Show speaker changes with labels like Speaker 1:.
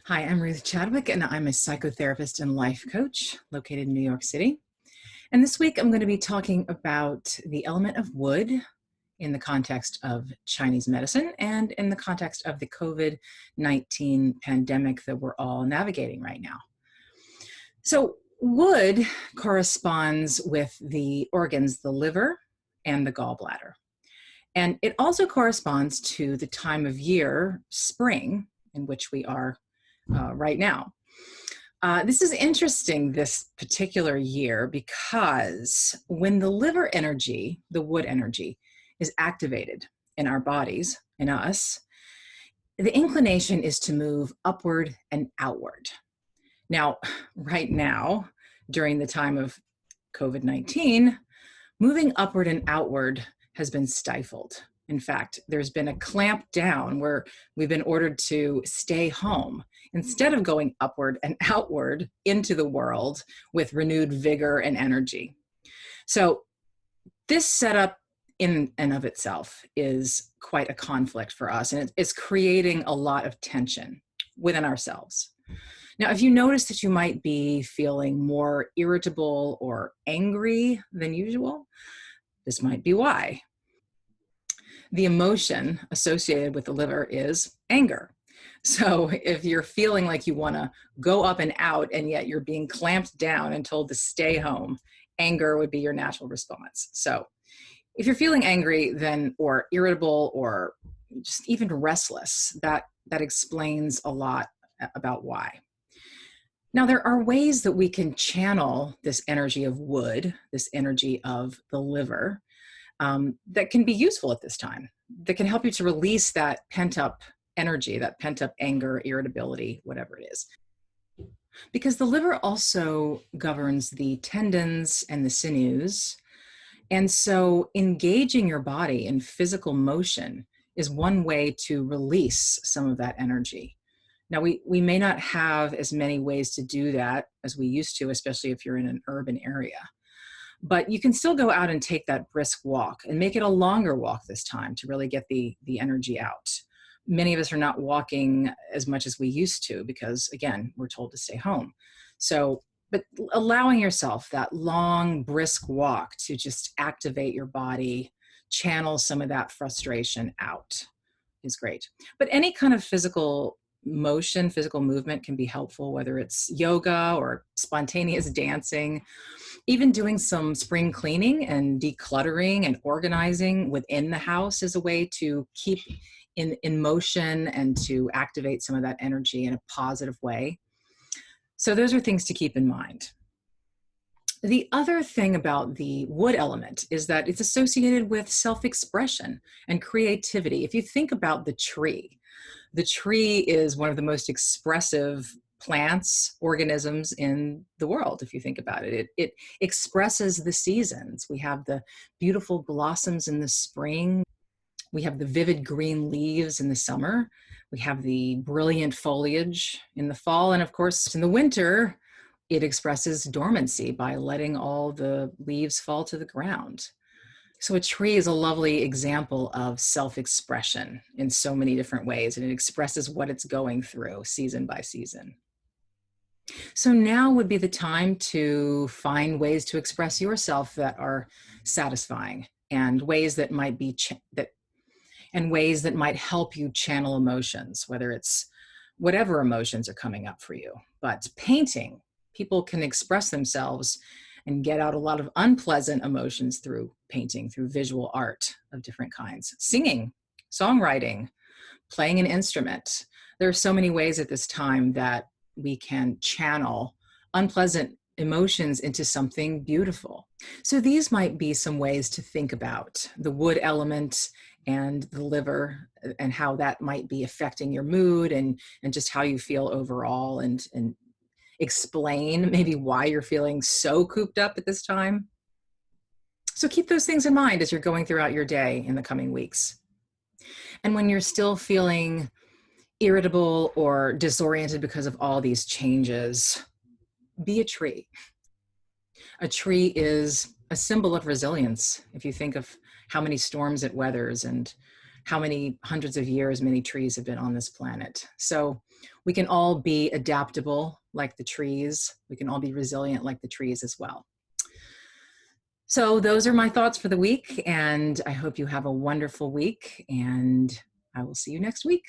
Speaker 1: Hi, I'm Ruth Chadwick, and I'm a psychotherapist and life coach located in New York City. And this week, I'm going to be talking about the element of wood in the context of Chinese medicine and in the context of the COVID-19 pandemic that we're all navigating right now. So, wood corresponds with the organs, the liver and the gallbladder. And it also corresponds to the time of year, spring, in which we are right now. This is interesting this particular year because when the liver energy, the wood energy, is activated in our bodies, in us, the inclination is to move upward and outward. Now, right now, during the time of COVID-19, moving upward and outward has been stifled. In fact, there's been a clamp down where we've been ordered to stay home instead of going upward and outward into the world with renewed vigor and energy. So this setup in and of itself is quite a conflict for us, and it's creating a lot of tension within ourselves. Now, if you notice that you might be feeling more irritable or angry than usual, this might be why. The emotion associated with the liver is anger. So if you're feeling like you want to go up and out and yet you're being clamped down and told to stay home, anger would be your natural response. So if you're feeling angry then or irritable or just even restless, that explains a lot about why. Now, there are ways that we can channel this energy of wood, this energy of the liver, that can be useful at this time, that can help you to release that pent-up energy, that pent-up anger, irritability, whatever it is. Because the liver also governs the tendons and the sinews. And so engaging your body in physical motion is one way to release some of that energy. Now, we may not have as many ways to do that as we used to, especially if you're in an urban area. But you can still go out and take that brisk walk and make it a longer walk this time to really get the energy out. Many of us are not walking as much as we used to because, again, we're told to stay home. So, but allowing yourself that long, brisk walk to just activate your body, channel some of that frustration out is great. But any kind of physical motion, physical movement can be helpful, whether it's yoga or spontaneous dancing. Even doing some spring cleaning and decluttering and organizing within the house is a way to keep in motion and to activate some of that energy in a positive way. So those are things to keep in mind. The other thing about the wood element is that it's associated with self-expression and creativity. If you think about the tree is one of the most expressive plants, organisms in the world, if you think about it. It expresses the seasons. We have the beautiful blossoms in the spring. We have the vivid green leaves in the summer. We have the brilliant foliage in the fall. And of course, in the winter, it expresses dormancy by letting all the leaves fall to the ground. So a tree is a lovely example of self-expression in so many different ways, and it expresses what it's going through season by season. So now would be the time to find ways to express yourself that are satisfying and ways that might be ways that might help you channel emotions, whether it's whatever emotions are coming up for you. But painting, people can express themselves and get out a lot of unpleasant emotions through painting, through visual art of different kinds. Singing, songwriting, playing an instrument. There are so many ways at this time that we can channel unpleasant emotions into something beautiful. So these might be some ways to think about the wood element and the liver and how that might be affecting your mood and just how you feel overall, and explain maybe why you're feeling so cooped up at this time. So keep those things in mind as you're going throughout your day in the coming weeks. And when you're still feeling irritable or disoriented because of all these changes, be a tree. A tree is a symbol of resilience. If you think of how many storms it weathers and how many hundreds of years many trees have been on this planet. So we can all be adaptable like the trees. We can all be resilient like the trees as well. So those are my thoughts for the week, and I hope you have a wonderful week, and I will see you next week.